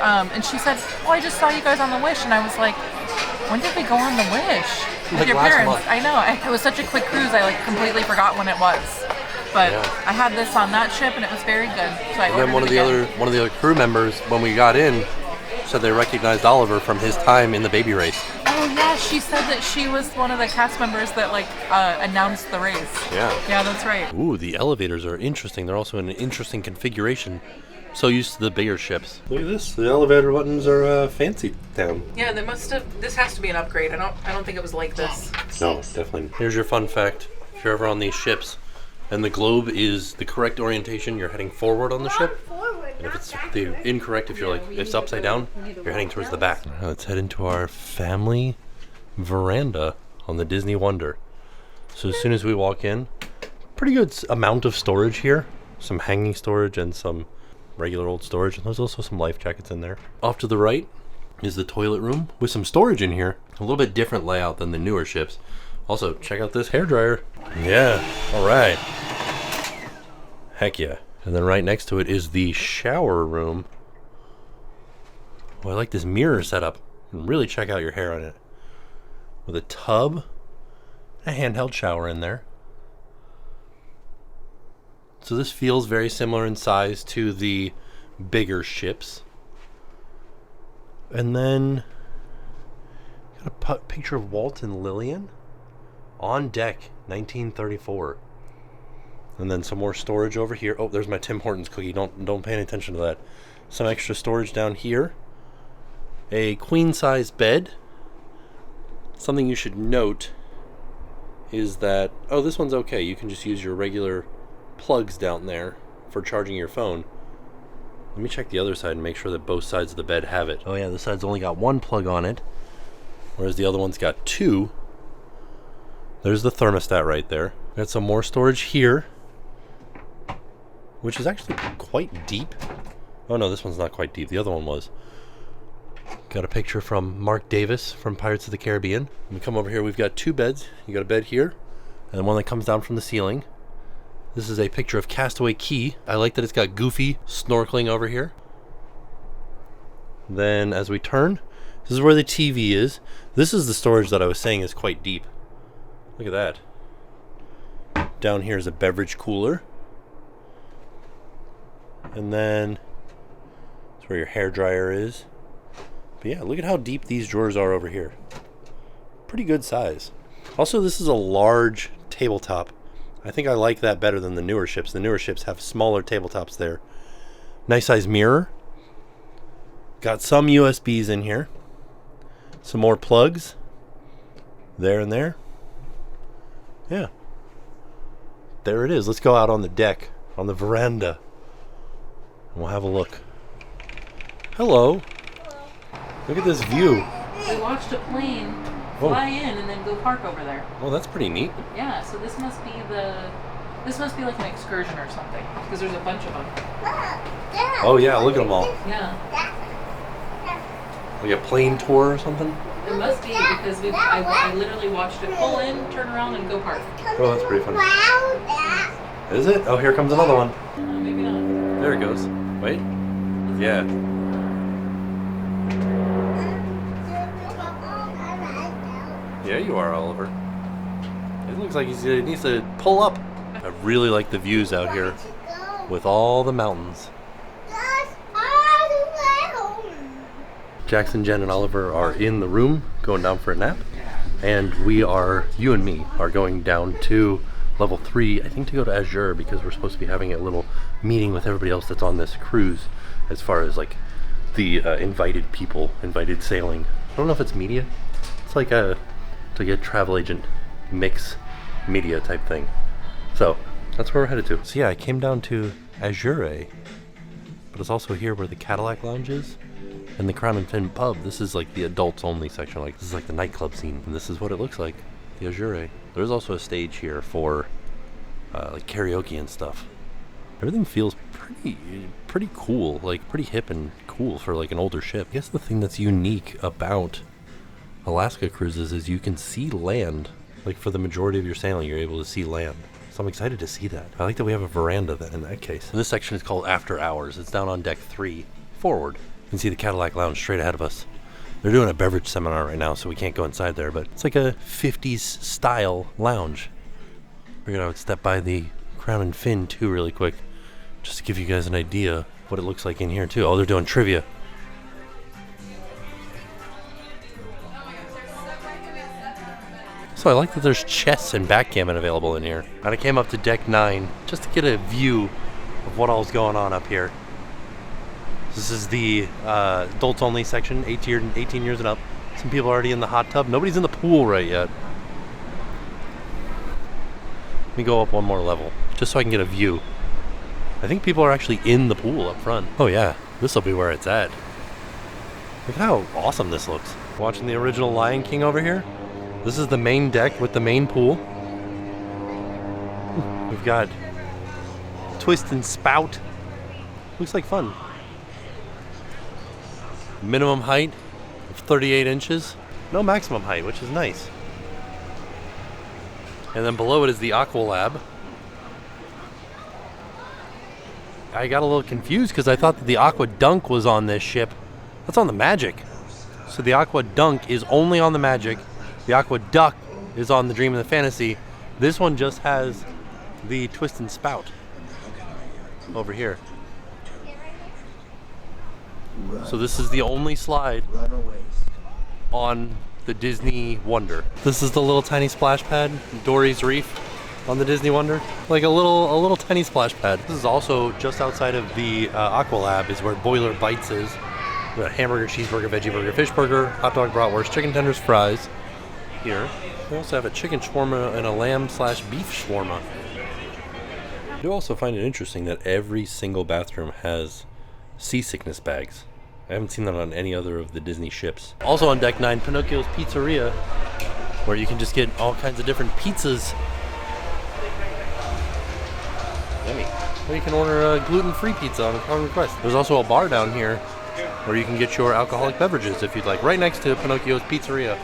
and she said, "Oh, I just saw you guys on the Wish," and I was like, "When did we go on the Wish with Like your last parents?" month. I know. It was such a quick cruise. I like completely forgot when it was. But Yeah. I had this on that ship and it was very good. So I And then ordered it again. one of the other crew members, when we got in, said they recognized Oliver from his time in the baby race. Oh yeah, she said that she was one of the cast members that like announced the race. Yeah. Yeah, that's right. Ooh, the elevators are interesting. They're also in an interesting configuration. So used to the bigger ships. Look at this. The elevator buttons are fancy down. Yeah, this has to be an upgrade. I don't think it was like this. No, definitely. Here's your fun fact. If you're ever on these ships and the globe is the correct orientation, you're heading forward on the ship. And if it's the incorrect, if it's upside down, you're heading towards the back. Now let's head into our family veranda on the Disney Wonder. So as soon as we walk in, pretty good amount of storage here. Some hanging storage and some regular old storage. And there's also some life jackets in there. Off to the right is the toilet room with some storage in here. A little bit different layout than the newer ships. Also, check out this hairdryer. Yeah, all right. Heck yeah. And then right next to it is the shower room. Oh, I like this mirror setup. You can really check out your hair on it. With a tub, a handheld shower in there. So this feels very similar in size to the bigger ships. And then got a picture of Walt and Lillian on deck, 1934. And then some more storage over here. Oh, there's my Tim Hortons cookie. Don't pay any attention to that. Some extra storage down here. A queen size bed. Something you should note is that, oh, this one's okay. You can just use your regular plugs down there for charging your phone. Let me check the other side and make sure that both sides of the bed have it. Oh yeah, this side's only got one plug on it, whereas the other one's got two. There's the thermostat right there. Got some more storage here, which is actually quite deep. Oh no, this one's not quite deep. The other one was. Got a picture from Mark Davis from Pirates of the Caribbean. When we come over here, we've got two beds. You got a bed here, and one that comes down from the ceiling. This is a picture of Castaway Cay. I like that it's got Goofy snorkeling over here. Then as we turn, this is where the TV is. This is the storage that I was saying is quite deep. Look at that. Down here is a beverage cooler. And then that's where your hair dryer is. But yeah, look at how deep these drawers are over here. Pretty good size. Also, this is a large tabletop. I think I like that better than the newer ships. The newer ships have smaller tabletops there. Nice size mirror. Got some USBs in here. Some more plugs. There and there. Yeah. There it is. Let's go out on the deck, on the veranda. And we'll have a look. Hello. Look at this view. We watched a plane fly in and then go park over there. Oh, that's pretty neat. Yeah, so this must be like an excursion or something because there's a bunch of them. Oh yeah, look at them all. Yeah, Like a plane tour or something? it must be because I literally watched it pull in, turn around, and go park. Oh, that's pretty funny. Is it? Oh, here comes another one. Maybe not. There it goes. Wait. Yeah. Yeah, you are, Oliver. It looks like he needs to pull up. I really like the views out here with all the mountains. Jackson, Jen, and Oliver are in the room going down for a nap. And you and me are going down to level 3, I think, to go to Azure, because we're supposed to be having a little meeting with everybody else that's on this cruise as far as like the invited people, invited sailing. I don't know if it's media. It's like a travel agent mix media type thing. So that's where we're headed to. So yeah, I came down to Azure, but it's also here where the Cadillac Lounge is and the Crown and Fin pub. This is like the adults only section. Like this is like the nightclub scene, and this is what it looks like, the Azure. There's also a stage here for like karaoke and stuff. Everything feels pretty cool, like pretty hip and cool for like an older ship. I guess the thing that's unique about Alaska cruises is you can see land. Like for the majority of your sailing, you're able to see land. So I'm excited to see that. I like that we have a veranda then in that case. And this section is called After Hours. It's down on deck 3, forward. You can see the Cadillac Lounge straight ahead of us. They're doing a beverage seminar right now, so we can't go inside there, but it's like a 50s style lounge. Figured I would step by the Crown and Fin too really quick, just to give you guys an idea what it looks like in here too. Oh, they're doing trivia. So I like that there's chess and backgammon available in here. And I came up to deck 9 just to get a view of what all's going on up here. This is the adults only section, 18 years and up. Some people are already in the hot tub. Nobody's in the pool right yet. Let me go up one more level, just so I can get a view. I think people are actually in the pool up front. Oh yeah, this will be where it's at. Look at how awesome this looks. Watching the original Lion King over here. This is the main deck with the main pool. We've got twist and spout. Looks like fun. Minimum height of 38 inches. No maximum height, which is nice. And then below it is the Aqua Lab. I got a little confused because I thought that the Aqua Dunk was on this ship. That's on the Magic. So the Aqua Dunk is only on the Magic. The Aqua Duck is on the Dream and the Fantasy. This one just has the twist and spout over here. So this is the only slide on the Disney Wonder. This is the little tiny splash pad, Dory's Reef on the Disney Wonder. Like a little tiny splash pad. This is also just outside of the Aqua Lab is where Boiler Bites is. We got hamburger, cheeseburger, veggie burger, fish burger, hot dog, bratwurst, chicken tenders, fries. Here. We also have a chicken shawarma and a lamb/beef shawarma. You also find it interesting that every single bathroom has seasickness bags. I haven't seen that on any other of the Disney ships. Also on deck 9, Pinocchio's Pizzeria, where you can just get all kinds of different pizzas. Yummy. Or you can order a gluten-free pizza on request. There's also a bar down here where you can get your alcoholic beverages if you'd like, right next to Pinocchio's Pizzeria.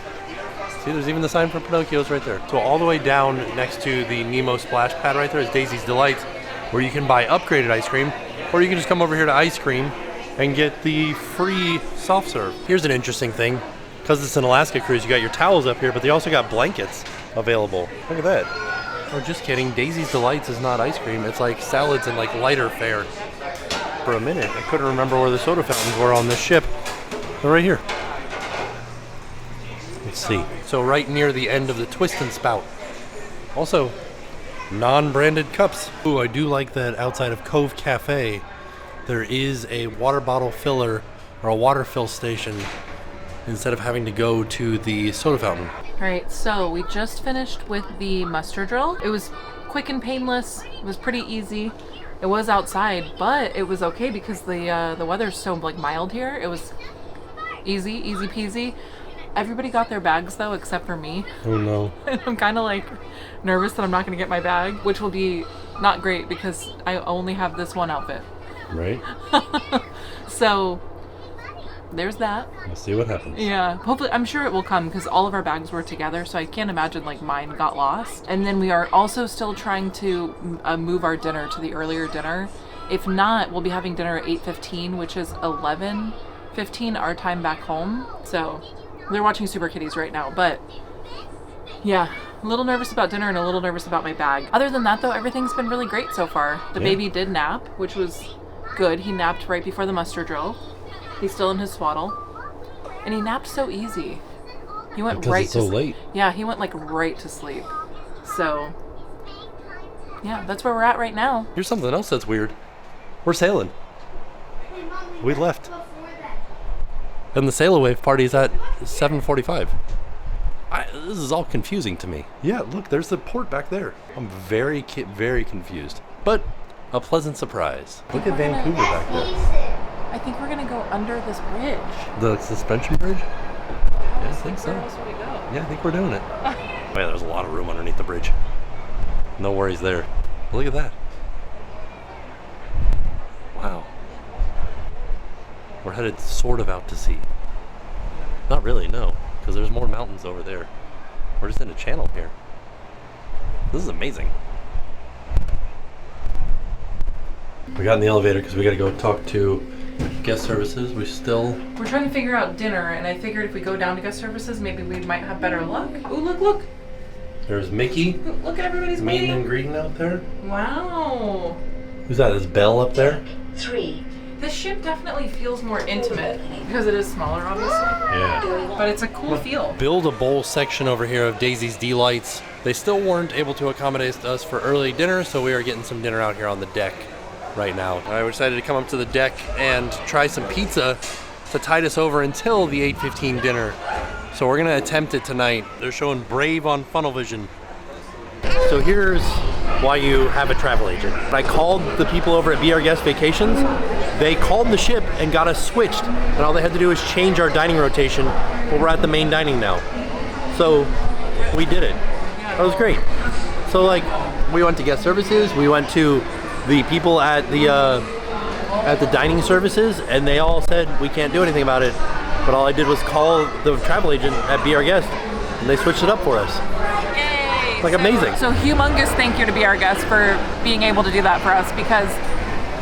See, there's even the sign for Pinocchio's right there. So all the way down next to the Nemo splash pad right there is Daisy's Delights, where you can buy upgraded ice cream, or you can just come over here to ice cream and get the free soft serve. Here's an interesting thing. Because it's an Alaska cruise, you got your towels up here, but they also got blankets available. Look at that. Oh, just kidding. Daisy's Delights is not ice cream. It's like salads and like lighter fare. For a minute, I couldn't remember where the soda fountains were on this ship. They're right here. Let's see. So right near the end of the twist and spout. Also, non-branded cups. Ooh, I do like that outside of Cove Cafe, there is a water bottle filler or a water fill station instead of having to go to the soda fountain. All right, so we just finished with the muster drill. It was quick and painless. It was pretty easy. It was outside, but it was okay because the weather's so like mild here. It was easy peasy. Everybody got their bags though, except for me. Oh no. And I'm kind of like nervous that I'm not going to get my bag, which will be not great because I only have this one outfit. Right? So there's that. We'll see what happens. Yeah, hopefully, I'm sure it will come because all of our bags were together, so I can't imagine like mine got lost. And then we are also still trying to move our dinner to the earlier dinner. If not, we'll be having dinner at 8:15, which is 11:15 our time back home. So they're watching Super Kitties right now, but yeah, A little nervous about dinner and a little nervous about my bag. Other than that though, everything's been really great so far. The baby did nap, which was good. He napped right before the muster drill. He's still in his swaddle. And he napped so easy. He went because right it's so to sleep. late. Yeah, he went like right to sleep. So yeah, that's where we're at right now. Here's something else that's weird. We're sailing. We left. And the sail away party's at 7:45. This is all confusing to me. Yeah, look, there's the port back there. I'm very confused, but a pleasant surprise. Look at Vancouver back there. I think we're gonna go under this bridge. The suspension bridge? Yeah, I think so. Where else would we go? Yeah, I think we're doing it. Oh yeah, there's a lot of room underneath the bridge. No worries there. Look at that. Wow. We're headed sort of out to sea. Not really, no, because there's more mountains over there. We're just in a channel here. This is amazing. We got in the elevator because we got to go talk to guest services. We're trying to figure out dinner, and I figured if we go down to guest services, maybe we might have better luck. Ooh, look! There's Mickey. Look at everybody's Meeting and waiting. greeting out there. Wow. Who's that? Is Belle up there? 3. This ship definitely feels more intimate because it is smaller, obviously. Yeah. But it's a cool feel. Build a bowl section over here of Daisy's Delights. They still weren't able to accommodate us for early dinner, so we are getting some dinner out here on the deck right now. I decided to come up to the deck and try some pizza to tide us over until the 8:15 dinner. So we're gonna attempt it tonight. They're showing Brave on Funnel Vision. So here's why you have a travel agent. I called the people over at Be Our Guest Vacations. They called the ship and got us switched, and all they had to do was change our dining rotation, but we're at the main dining now. So we did it. That was great. So like, we went to guest services, we went to the people at the dining services, and they all said we can't do anything about it. But all I did was call the travel agent at Be Our Guest, and they switched it up for us. Yay! Like amazing. So humongous thank you to Be Our Guest for being able to do that for us, because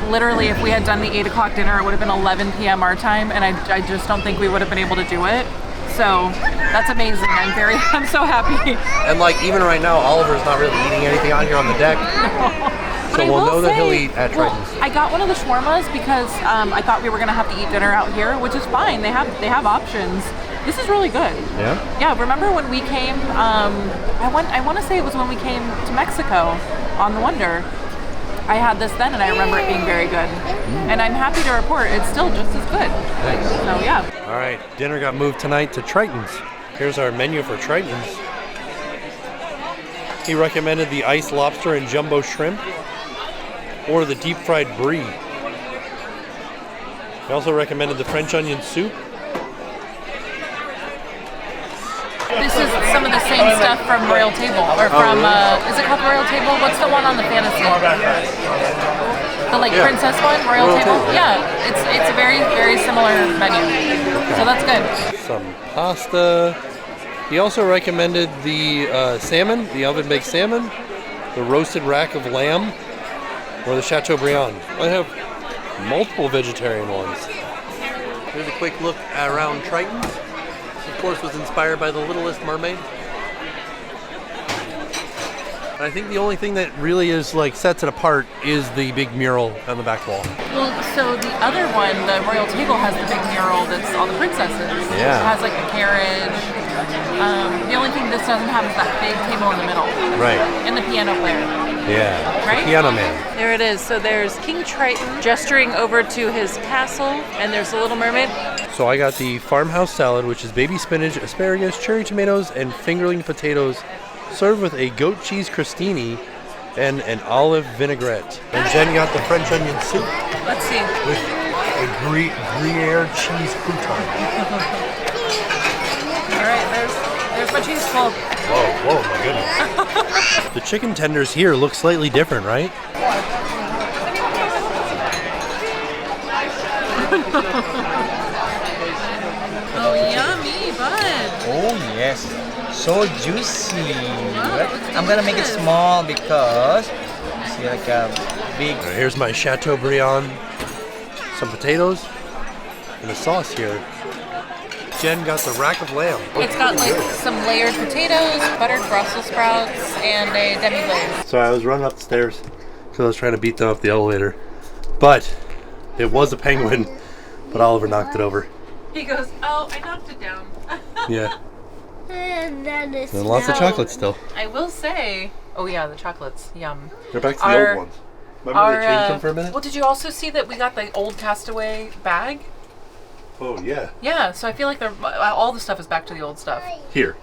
literally if we had done the 8 o'clock dinner, it would have been 11 p.m. our time, and I just don't think we would have been able to do it. So that's amazing. I'm so happy. And like even right now, Oliver's not really eating anything out here on the deck. So we'll know that he'll eat at Triton's. I got one of the shawarmas because I thought we were gonna have to eat dinner out here, which is fine. They have options. This is really good. Yeah? Yeah, remember when we came, I want to say it was when we came to Mexico on the Wonder. I had this then and I remember it being very good. And I'm happy to report it's still just as good. Thanks. So yeah. All right, dinner got moved tonight to Triton's. Here's our menu for Triton's. He recommended the iced lobster and jumbo shrimp, or the deep fried brie. He also recommended the French onion soup. This is some of the same stuff from Royal Table, or from, is it called Royal Table? What's the one on the fantasy? The like princess one, Royal Table? Yeah, it's a very, very similar menu. So that's good. Some pasta. He also recommended the salmon, the oven-baked salmon, the roasted rack of lamb, or the Chateaubriand. I have multiple vegetarian ones. Here's a quick look around Triton's. This, of course, was inspired by The Littlest Mermaid. I think the only thing that really is like sets it apart is the big mural on the back wall. Well, so the other one, the Royal Table, has the big mural that's all the princesses. Yeah. It has like the carriage. The only thing this doesn't have is that big table in the middle. Right. And the piano player. Yeah. Right? The Piano Man. There it is. So there's King Triton gesturing over to his castle, and there's the Little Mermaid. So I got the farmhouse salad, which is baby spinach, asparagus, cherry tomatoes, and fingerling potatoes, served with a goat cheese crostini and an olive vinaigrette. And Jen got the French onion soup. Let's see. With a Gruyere cheese crouton. All right, there's my cheese club. Whoa, my goodness. The chicken tenders here look slightly different, right? Oh, yummy, bud. Oh yes, so juicy. I'm gonna make it small because you see like a big. Right, here's my Chateaubriand, some potatoes, and the sauce here. Jen got the rack of lamb. It's got like some layered potatoes, buttered Brussels sprouts, and a demi-glaze. So I was running up the stairs because I was trying to beat them up the elevator. But it was a penguin, but Oliver knocked it over. He goes, oh, I knocked it down. Yeah. And that is And lots of chocolates still. I will say, oh yeah, the chocolates, yum. They're back to the old ones. Remember they changed them for a minute? Well, did you also see that we got the old Castaway bag? Oh, yeah. Yeah, so I feel like all the stuff is back to the old stuff. Here.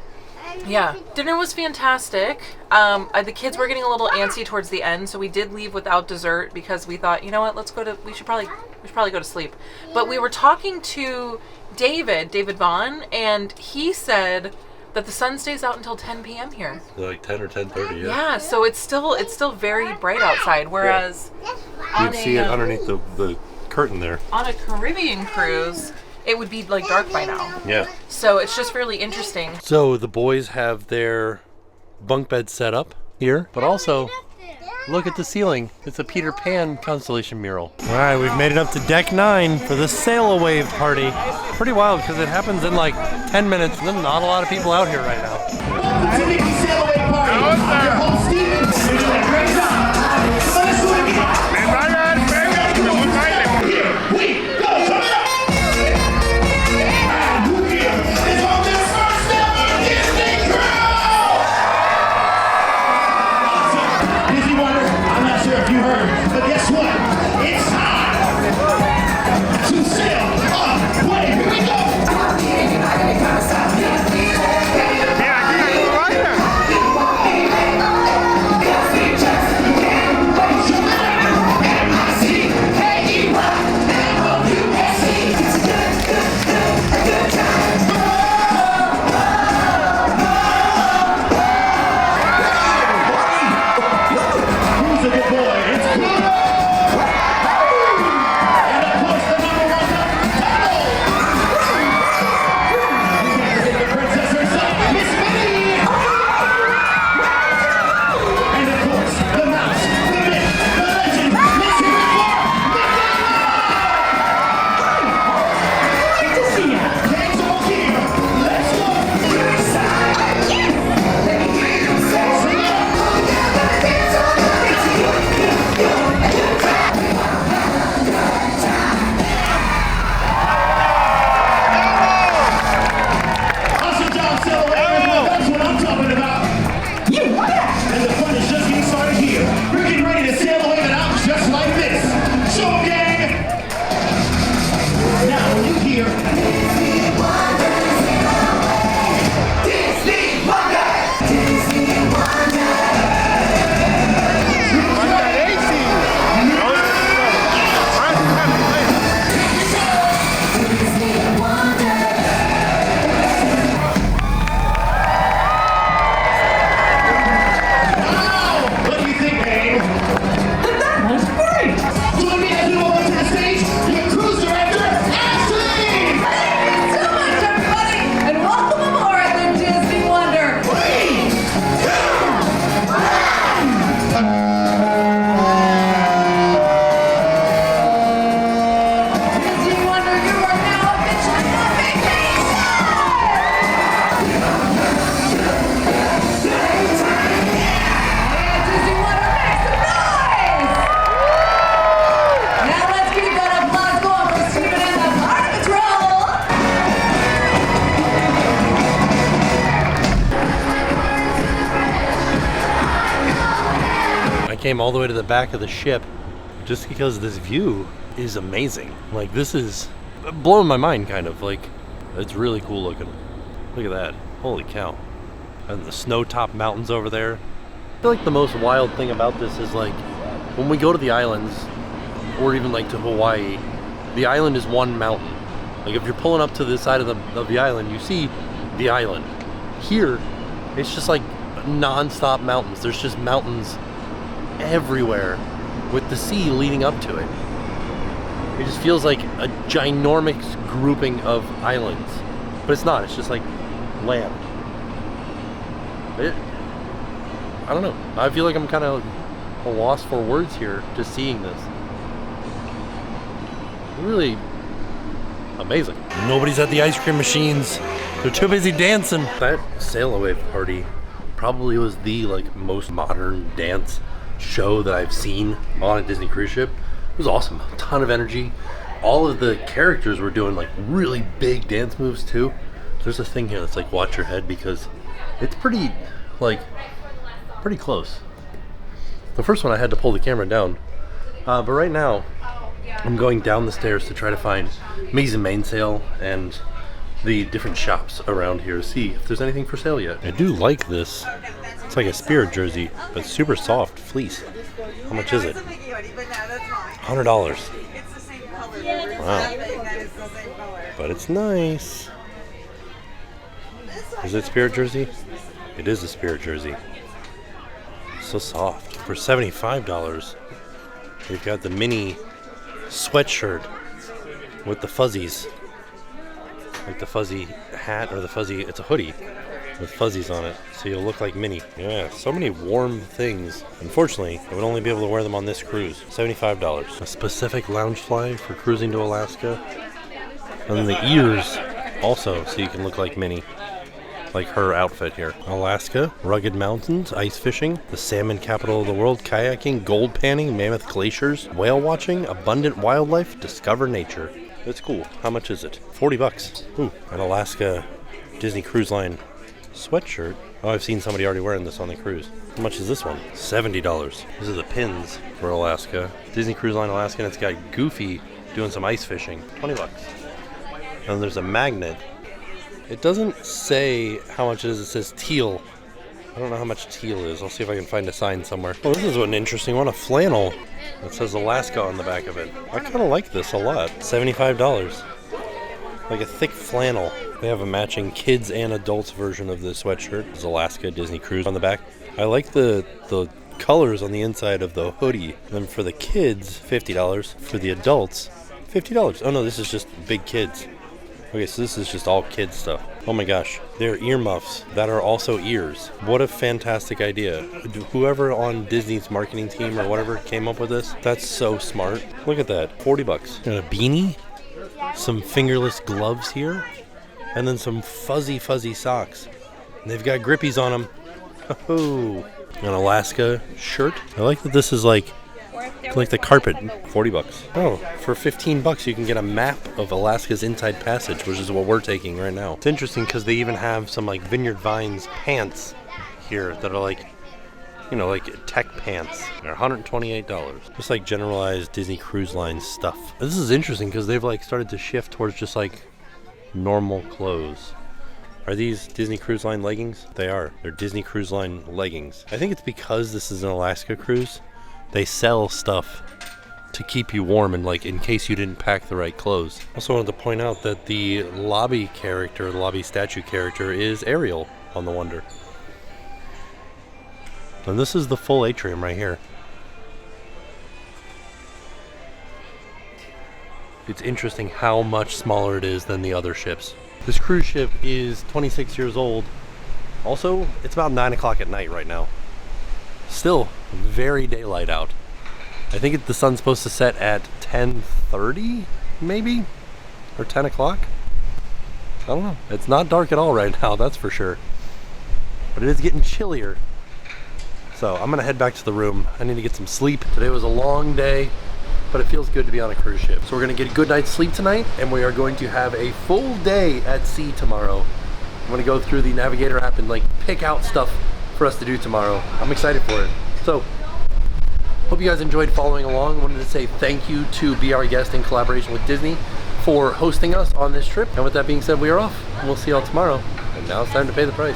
Yeah, dinner was fantastic. The kids were getting a little antsy towards the end, so we did leave without dessert because we thought, you know what, we should probably go to sleep. But we were talking to David Vaughn, and he said that the sun stays out until 10 p.m. here. Like 10 or 10:30, yeah. Yeah, so it's still very bright outside, whereas You'd see it underneath the curtain there. on a Caribbean cruise, it would be like dark by now. Yeah. So it's just really interesting. So the boys have their bunk bed set up here, but also look at the ceiling. It's a Peter Pan constellation mural. All right, we've made it up to deck 9 for the sail away party. Pretty wild because it happens in like 10 minutes and there's not a lot of people out here right now. Welcome to the sail away party. I'm your host, Steven. You're doing a great job. Let's do it again. Here we go. Coming up. And who here is on this first ever Disney cruise? Awesome. Disney Wonder, I'm not sure if you heard, but guess what? It's time to sail away. Here we go. Who's a good boy? It's Pluto! And of course the number one turtle! You can't forget the princess herself, Miss Minnie! And of course, the mouse, the myth, the legend, let's hear it for Mickey! Great to see ya! Gangs all here! Let's go! Awesome job, sail away. That's what I'm talking about. And the fun is just getting started here. We're getting ready to sail away and out just like this. Show 'em, gang! Now, when you hear Disney Wonder, Disney Wonder. Wow! What do you think, babe? That was great! Join me as we welcome to the stage your cruise director, Ashley! Thank you so much, everybody, and welcome aboard the Disney Wonder. 3, 2, 1. Disney Wonder, you are now officially on vacation! And Disney Wonder, make some noise! Now let's keep that applause going for Steven and the Party Patrol! I came all the way to the back of the ship just because this view is amazing. Like, this is blowing my mind, kind of. Like, it's really cool looking. Look at that. Holy cow. And the snow-topped mountains over there. I feel like the most wild thing about this is, like, when we go to the islands, or even, like, to Hawaii, the island is one mountain. Like, if you're pulling up to the side of the island, you see the island. Here, it's just, like, non-stop mountains. There's just mountains everywhere with the sea leading up to it. It just feels like a ginormous grouping of islands. But it's not, it's just like land. I don't know. I feel like I'm kind of a loss for words here just seeing this. Really amazing. Nobody's at the ice cream machines. They're too busy dancing. That sail away party probably was the like most modern dance show that I've seen on a Disney cruise ship. It was awesome. A ton of energy. All of the characters were doing like really big dance moves too. There's a thing here that's like watch your head because it's pretty close. The first one I had to pull the camera down. But right now I'm going down the stairs to try to find Mickey's and Mainsail and the different shops around here to see if there's anything for sale yet. I do like this. It's like a Spirit jersey, but super soft fleece. How much is it? $100. Wow. But it's nice. Is it Spirit jersey? It is a Spirit jersey. So soft. For $75, we've got the mini sweatshirt with the fuzzies. Like the fuzzy hat or the fuzzy, it's a hoodie with fuzzies on it. So you'll look like Minnie. Yeah, so many warm things. Unfortunately, I would only be able to wear them on this cruise. $75. A specific lounge fly for cruising to Alaska. And then the ears also, so you can look like Minnie. Like her outfit here. Alaska, rugged mountains, ice fishing, the salmon capital of the world, kayaking, gold panning, mammoth glaciers, whale watching, abundant wildlife, discover nature. It's cool. How much is it? $40. Ooh, an Alaska Disney Cruise Line sweatshirt. Oh, I've seen somebody already wearing this on the cruise. How much is this one? $70. These are the pins for Alaska. Disney Cruise Line Alaska, and it's got Goofy doing some ice fishing. $20. And there's a magnet. It doesn't say how much it is. It says teal. I don't know how much teal is. I'll see if I can find a sign somewhere. Oh, this is an interesting one. A flannel. It says Alaska on the back of it. I kind of like this a lot. $75. Like a thick flannel. They have a matching kids and adults version of the sweatshirt. It's Alaska Disney Cruise on the back. I like the colors on the inside of the hoodie. And then for the kids, $50. For the adults, $50. Oh no, this is just big kids. Okay, so this is just all kids stuff. Oh my gosh, they're earmuffs that are also ears. What a fantastic idea. Whoever on Disney's marketing team or whatever came up with this, that's so smart. Look at that, $40. And a beanie, some fingerless gloves here, and then some fuzzy socks. And they've got grippies on them. Oh, an Alaska shirt. I like that this is like the carpet. $40. Oh, for $15 you can get a map of Alaska's Inside Passage, which is what we're taking right now. It's interesting because they even have some like Vineyard Vines pants here that are like, you know, like tech pants. They're $128. Just like generalized Disney Cruise Line stuff. This is interesting because they've like started to shift towards just like normal clothes. Are these Disney Cruise Line leggings? They are. They're Disney Cruise Line leggings. I think it's because this is an Alaska cruise. They sell stuff to keep you warm and like in case you didn't pack the right clothes. Also wanted to point out that the lobby character, the lobby statue character is Ariel on the Wonder. And this is the full atrium right here. It's interesting how much smaller it is than the other ships. This cruise ship is 26 years old. Also, it's about 9 o'clock at night right now. Still very daylight out. I think the sun's supposed to set at 10:30 maybe, or 10 o'clock. I don't know. It's not dark at all right now, that's for sure. But it is getting chillier. So I'm gonna head back to the room. I need to get some sleep. Today was a long day, but it feels good to be on a cruise ship. So we're gonna get a good night's sleep tonight, and we are going to have a full day at sea tomorrow. I'm gonna go through the Navigator app and like pick out stuff for us to do tomorrow. I'm excited for it. So, hope you guys enjoyed following along. Wanted to say thank you to Be Our Guest in collaboration with Disney for hosting us on this trip. And with that being said, we are off. And we'll see y'all tomorrow. And now it's time to pay the price.